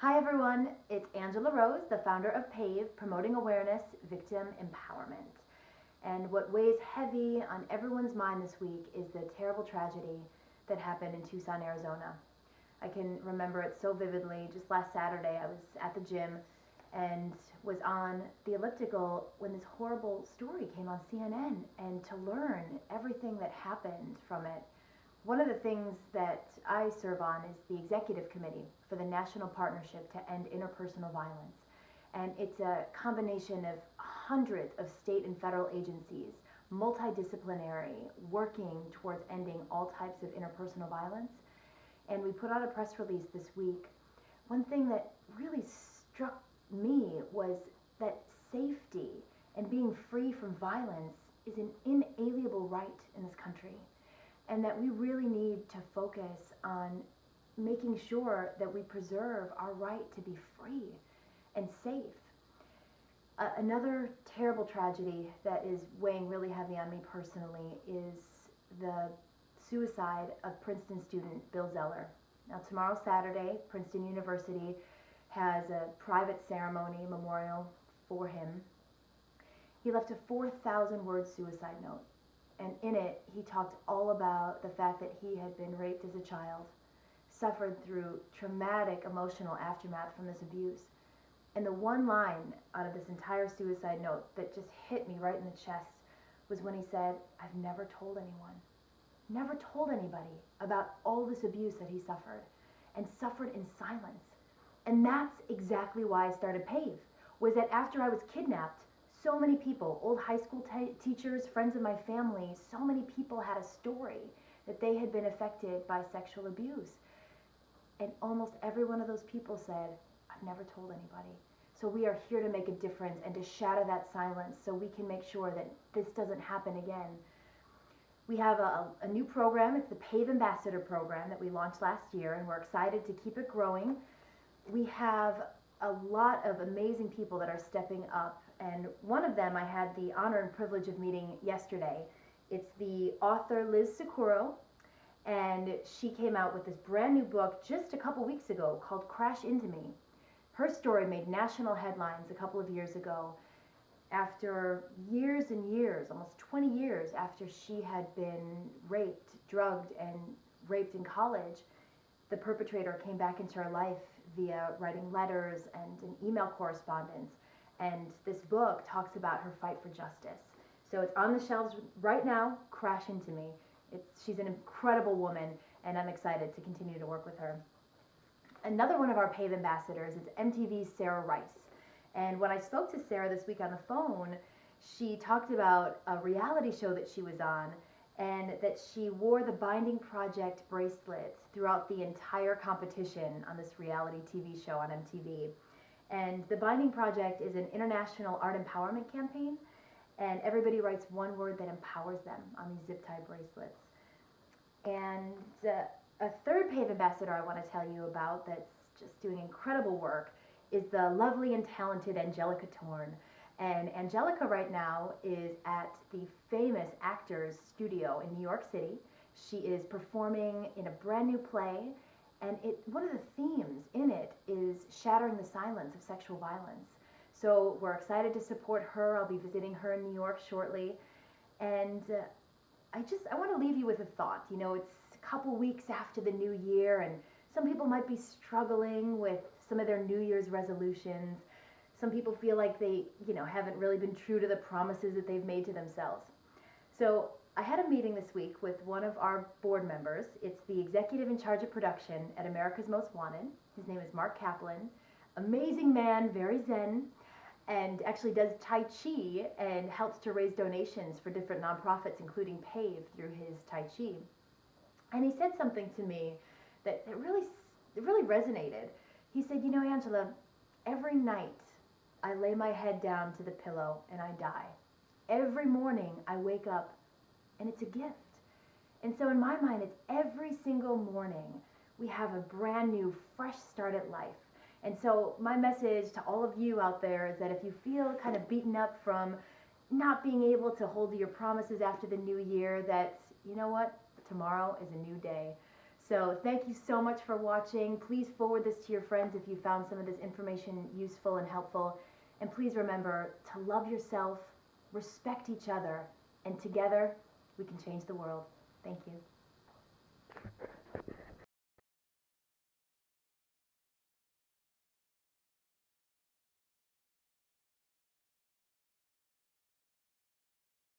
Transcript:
Hi everyone, it's Angela Rose, the founder of PAVE, promoting awareness, victim empowerment. And what weighs heavy on everyone's mind this week is the terrible tragedy that happened in Tucson, Arizona. I can remember it so vividly. Just last Saturday, I was at the gym and was on the elliptical when this horrible story came on CNN, and to learn everything that happened from it. One of the things that I serve on is the executive committee for the National Partnership to End Interpersonal Violence. And it's a combination of hundreds of state and federal agencies, multidisciplinary, working towards ending all types of interpersonal violence. And we put out a press release this week. One thing that really struck me was that safety and being free from violence is an inalienable right in this country, and that we really need to focus on making sure that we preserve our right to be free and safe. Another terrible tragedy that is weighing really heavy on me personally is the suicide of Princeton student Bill Zeller. Now, tomorrow, Saturday, Princeton University has a private ceremony memorial for him. He left a 4,000-word suicide note. And in it, he talked all about the fact that he had been raped as a child, suffered through traumatic emotional aftermath from this abuse. And the one line out of this entire suicide note that just hit me right in the chest was when he said, "I've never told anyone, never told anybody about all this abuse that he suffered, and suffered in silence." And that's exactly why I started PAVE, was that after I was kidnapped, so many people, old high school teachers, friends of my family, so many people had a story that they had been affected by sexual abuse. And almost every one of those people said, "I've never told anybody." So we are here to make a difference and to shatter that silence so we can make sure that this doesn't happen again. We have a new program. It's the PAVE Ambassador Program that we launched last year, and we're excited to keep it growing. We have a lot of amazing people that are stepping up, and one of them I had the honor and privilege of meeting yesterday. It's the author Liz Sakuro, and she came out with this brand new book just a couple weeks ago called Crash Into Me. Her story made national headlines a couple of years ago after years and years, almost 20 years after she had been raped, drugged, and raped in college. The perpetrator came back into her life via writing letters and an email correspondence. And this book talks about her fight for justice. So it's on the shelves right now, Crash Into Me. She's an incredible woman, and I'm excited to continue to work with her. Another one of our PAVE ambassadors is MTV's Sarah Rice. And when I spoke to Sarah this week on the phone, she talked about a reality show that she was on, and that she wore the Binding Project bracelet throughout the entire competition on this reality TV show on MTV. And the Binding Project is an international art empowerment campaign, and everybody writes one word that empowers them on these zip tie bracelets. And a third PAVE ambassador I want to tell you about that's just doing incredible work is the lovely and talented Angelica Torn. And Angelica right now is at the famous Actors Studio in New York City. She is performing in a brand new play, and one of the themes in it is shattering the silence of sexual violence. So we're excited to support her. I'll be visiting her in New York shortly. And I want to leave you with a thought. You know, it's a couple weeks after the new year, and some people might be struggling with some of their New Year's resolutions. Some people feel like they, haven't really been true to the promises that they've made to themselves. So I had a meeting this week with one of our board members. It's the executive in charge of production at America's Most Wanted. His name is Mark Kaplan. Amazing man, very zen, and actually does Tai Chi and helps to raise donations for different nonprofits, including PAVE, through his Tai Chi. And he said something to me that really resonated. He said, "Angela, every night I lay my head down to the pillow and I die. Every morning I wake up and it's a gift." And so in my mind, it's every single morning we have a brand new, fresh start at life. And so my message to all of you out there is that if you feel kind of beaten up from not being able to hold to your promises after the new year, that, you know what, tomorrow is a new day. So thank you so much for watching. Please forward this to your friends if you found some of this information useful and helpful. And please remember to love yourself, respect each other, and together we can change the world. Thank you.